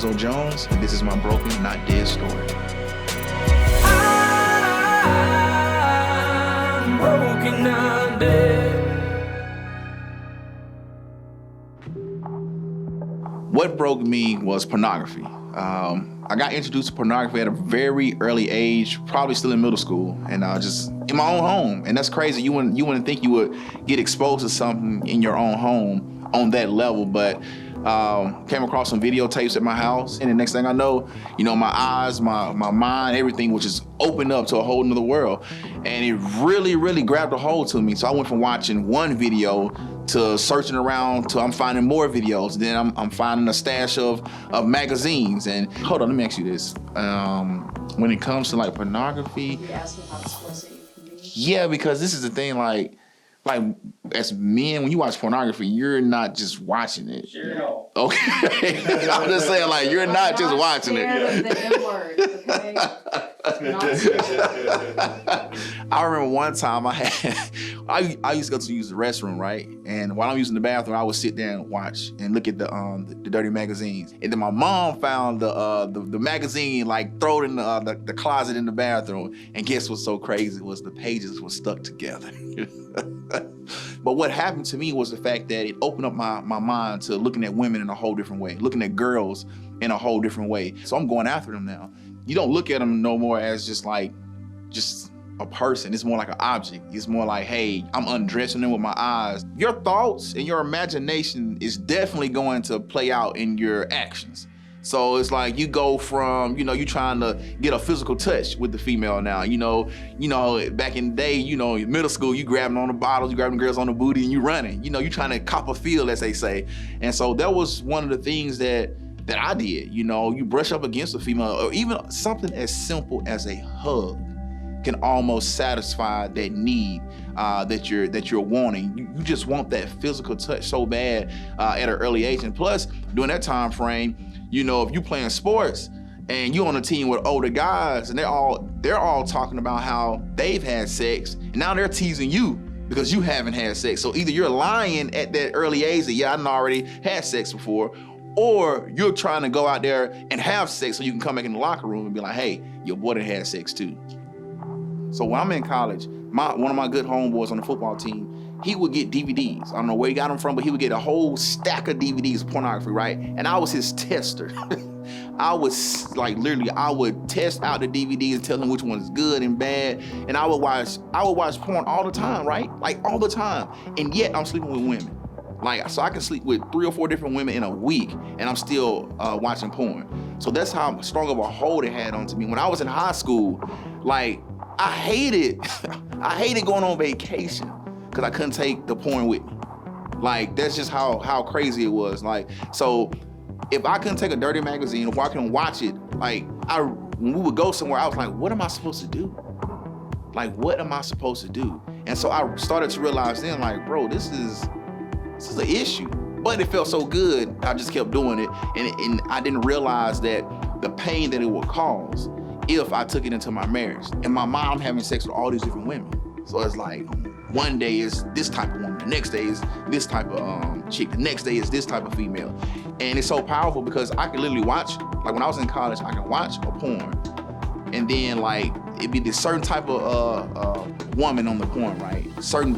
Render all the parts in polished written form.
Lonzo Jones, and this is my broken, not dead story. I'm broken, not dead. What broke me was pornography. I got introduced to pornography at a very early age, probably still in middle school, and just in my own home. And that's crazy. You wouldn't think you would get exposed to something in your own home on that level, but came across some videotapes at my house, and the next thing I know, my eyes, my mind, everything was just opened up to a whole nother world. And it really, really grabbed a hold to me. So I went from watching one video to searching around to I'm finding more videos. Then I'm finding a stash of magazines. And hold on, let me ask you this. When it comes to like pornography. You're asking how explicit you can be? Yeah, because this is the thing, like as men, when you watch pornography, you're not just watching it. Sure no. Okay. I'm just saying, like, you're not just watching it. The N-word, okay? Not scared. I remember one time I used to go to use the restroom, right? And while I'm using the bathroom, I would sit there and watch and look at the dirty magazines. And then my mom found the magazine, like, thrown in the closet in the bathroom. And guess what's so crazy was the pages were stuck together. But what happened to me was the fact that it opened up my mind to looking at women in a whole different way, looking at girls in a whole different way. So I'm going after them now. You don't look at them no more as just a person. It's more like an object. It's more like, hey, I'm undressing them with my eyes. Your thoughts and your imagination is definitely going to play out in your actions. So it's like you go from, you trying to get a physical touch with the female now. Back in the day, middle school, you grabbing on the bottles, you grabbing girls on the booty and you running. You trying to cop a feel, as they say. And so that was one of the things that I did. You brush up against a female, or even something as simple as a hug can almost satisfy that need that you're wanting. You just want that physical touch so bad at an early age. And plus, during that time frame, if you playing sports and you on a team with older guys and they're all talking about how they've had sex, and now they're teasing you because you haven't had sex. So either you're lying at that early age that, yeah, I already had sex before, or you're trying to go out there and have sex so you can come back in the locker room and be like, hey, your boy done had sex too. So when I'm in college, one of my good homeboys on the football team, he would get DVDs. I don't know where he got them from, but he would get a whole stack of DVDs of pornography, right? And I was his tester. I was like, literally, I would test out the DVDs and tell him which one's good and bad. And I would watch porn all the time, right? Like all the time. And yet I'm sleeping with women. Like, so I can sleep with 3 or 4 different women in a week and I'm still watching porn. So that's how strong of a hold it had onto me. When I was in high school, like, I hated going on vacation because I couldn't take the porn with me. Like, that's just how crazy it was. Like, so if I couldn't take a dirty magazine, if I couldn't watch it, like, when we would go somewhere, I was like, what am I supposed to do? Like, what am I supposed to do? And so I started to realize then, like, bro, this is an issue. But it felt so good, I just kept doing it. And I didn't realize that the pain that it would cause if I took it into my marriage. In my mind, I'm having sex with all these different women. So it's like, one day is this type of woman, the next day is this type of chick, the next day is this type of female. And it's so powerful because I can literally watch, like when I was in college, I can watch a porn, and then like, it'd be this certain type of woman on the porn, right? Certain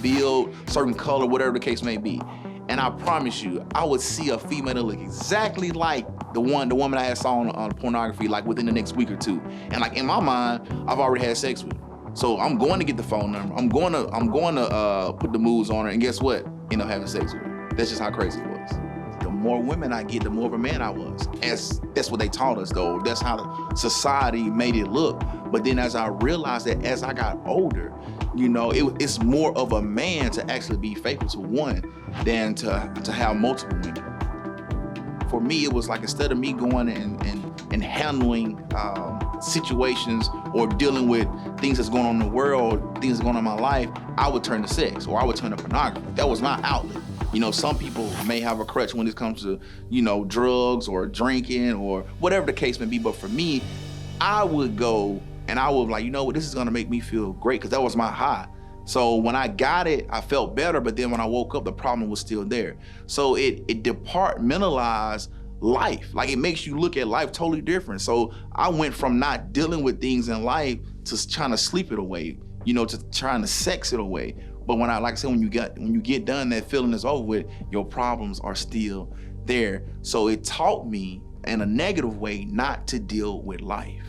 build, certain color, whatever the case may be. And I promise you, I would see a female that look exactly like the woman I had saw on pornography, like within the next week or two. And like in my mind, I've already had sex with her. So I'm going to get the phone number. I'm going to put the moves on her, and guess what? End up having sex with her. That's just how crazy it was. The more women I get, the more of a man I was. That's what they taught us, though. That's how society made it look. But then as I realized that as I got older, it's more of a man to actually be faithful to one than to have multiple women. For me, it was like, instead of me going and handling situations or dealing with things that's going on in the world, things that's going on in my life, I would turn to sex or I would turn to pornography. That was my outlet. Some people may have a crutch when it comes to, drugs or drinking or whatever the case may be. But for me, I would go and I would like, this is gonna make me feel great, because that was my high. So when I got it, I felt better, but then when I woke up, the problem was still there. So it departmentalized life. Like, it makes you look at life totally different. So I went from not dealing with things in life to trying to sleep it away, you know, to trying to sex it away. But when like I said, when you get done, that feeling is over with, your problems are still there. So it taught me in a negative way not to deal with life.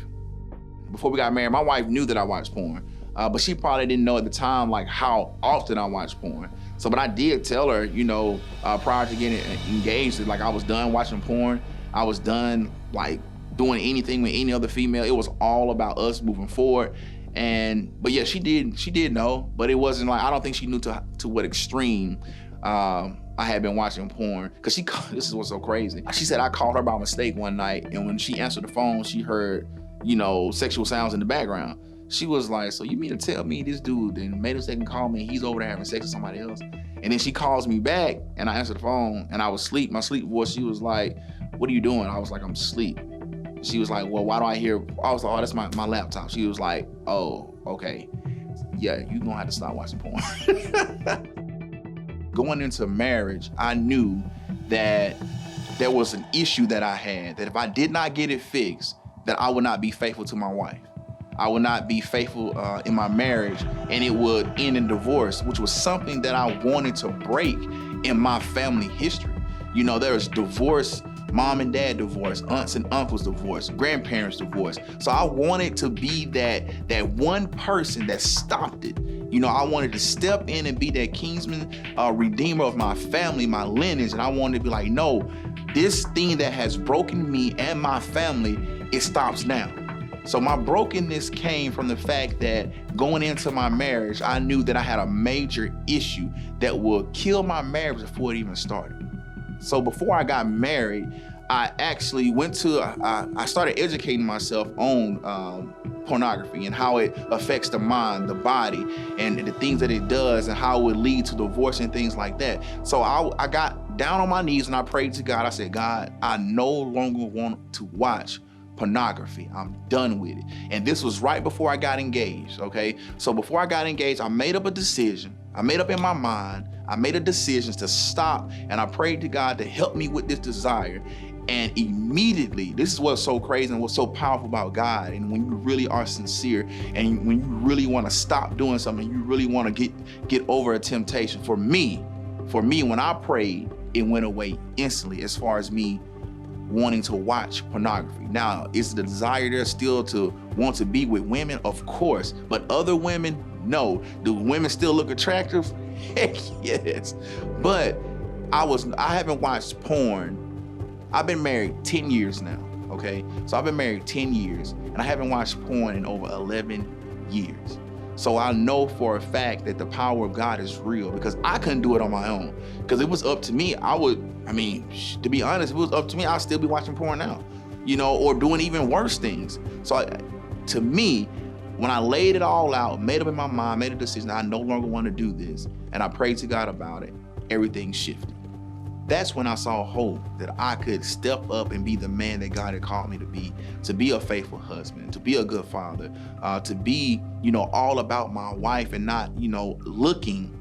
Before we got married, my wife knew that I watched porn, but she probably didn't know at the time like how often I watched porn. So, but I did tell her, you know, prior to getting engaged, that like I was done watching porn. I was done like doing anything with any other female. It was all about us moving forward. But yeah, she did know, but it wasn't like, I don't think she knew to what extreme I had been watching porn. Cause this is what's so crazy. She said I called her by mistake one night, and when she answered the phone, she heard, you know, sexual sounds in the background. She was like, so you mean to tell me this dude then made a mistake and called me and he's over there having sex with somebody else? And then she calls me back and I answered the phone and I was asleep. My sleep voice, she was like, what are you doing? I was like, I'm asleep. She was like, well, why do I hear? I was like, oh, that's my laptop. She was like, oh, okay. Yeah, you're gonna have to stop watching porn. Going into marriage, I knew that there was an issue that I had, that if I did not get it fixed, that I would not be faithful to my wife. I would not be faithful in my marriage, and it would end in divorce, which was something that I wanted to break in my family history. You know, there was divorce, mom and dad divorce, aunts and uncles divorce, grandparents divorce. So I wanted to be that one person that stopped it. You know, I wanted to step in and be that kinsman, redeemer of my family, my lineage, and I wanted to be like, no, this thing that has broken me and my family, it stops now. So my brokenness came from the fact that going into my marriage, I knew that I had a major issue that would kill my marriage before it even started. So before I got married, I actually I started educating myself on pornography and how it affects the mind, the body, and the things that it does and how it would lead to divorce and things like that. So I got down on my knees and I prayed to God. I said, God, I no longer want to watch pornography. I'm done with it. And this was right before I got engaged, okay? So before I got engaged, I made up a decision. I made up in my mind, I made a decision to stop, and I prayed to God to help me with this desire. And immediately, this is what's so crazy and what's so powerful about God. And when you really are sincere and when you really want to stop doing something, you really want to get over a temptation. For me, when I prayed, it went away instantly as far as me wanting to watch pornography. Now, is the desire there still to want to be with women? Of course. But other women, no. Do women still look attractive? Heck yes. But I haven't watched porn. I've been married 10 years now, okay? So I've been married 10 years and I haven't watched porn in over 11 years. So I know for a fact that the power of God is real, because I couldn't do it on my own. Because it was up to me, to be honest, if it was up to me, I'd still be watching porn now, you know, or doing even worse things. So to me, when I laid it all out, made up in my mind, made a decision, I no longer want to do this, and I prayed to God about it, everything shifted. That's when I saw hope that I could step up and be the man that God had called me to be a faithful husband, to be a good father, to be, you know, all about my wife and not, you know, looking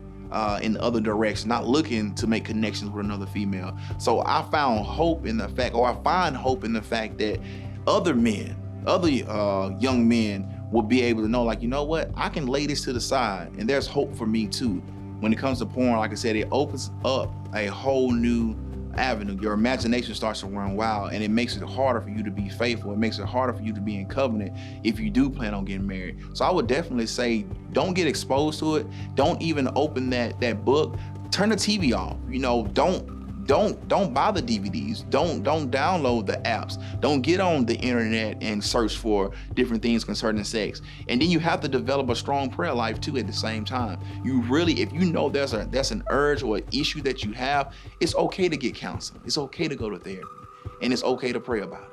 in the other direction, not looking to make connections with another female. So I found hope in the fact, or I find hope in the fact that other men, other young men will be able to know, like, you know what, I can lay this to the side and there's hope for me too. When it comes to porn, like I said, it opens up a whole new avenue. Your imagination starts to run wild, and it makes it harder for you to be faithful. It makes it harder for you to be in covenant if you do plan on getting married. So I would definitely say, don't get exposed to it. Don't even open that book. Turn the TV off. You know, don't buy the DVDs. Don't download the apps. Don't get on the internet and search for different things concerning sex. And then you have to develop a strong prayer life too at the same time. You really, if you know there's an urge or an issue that you have, it's okay to get counseling. It's okay to go to therapy, and it's okay to pray about it.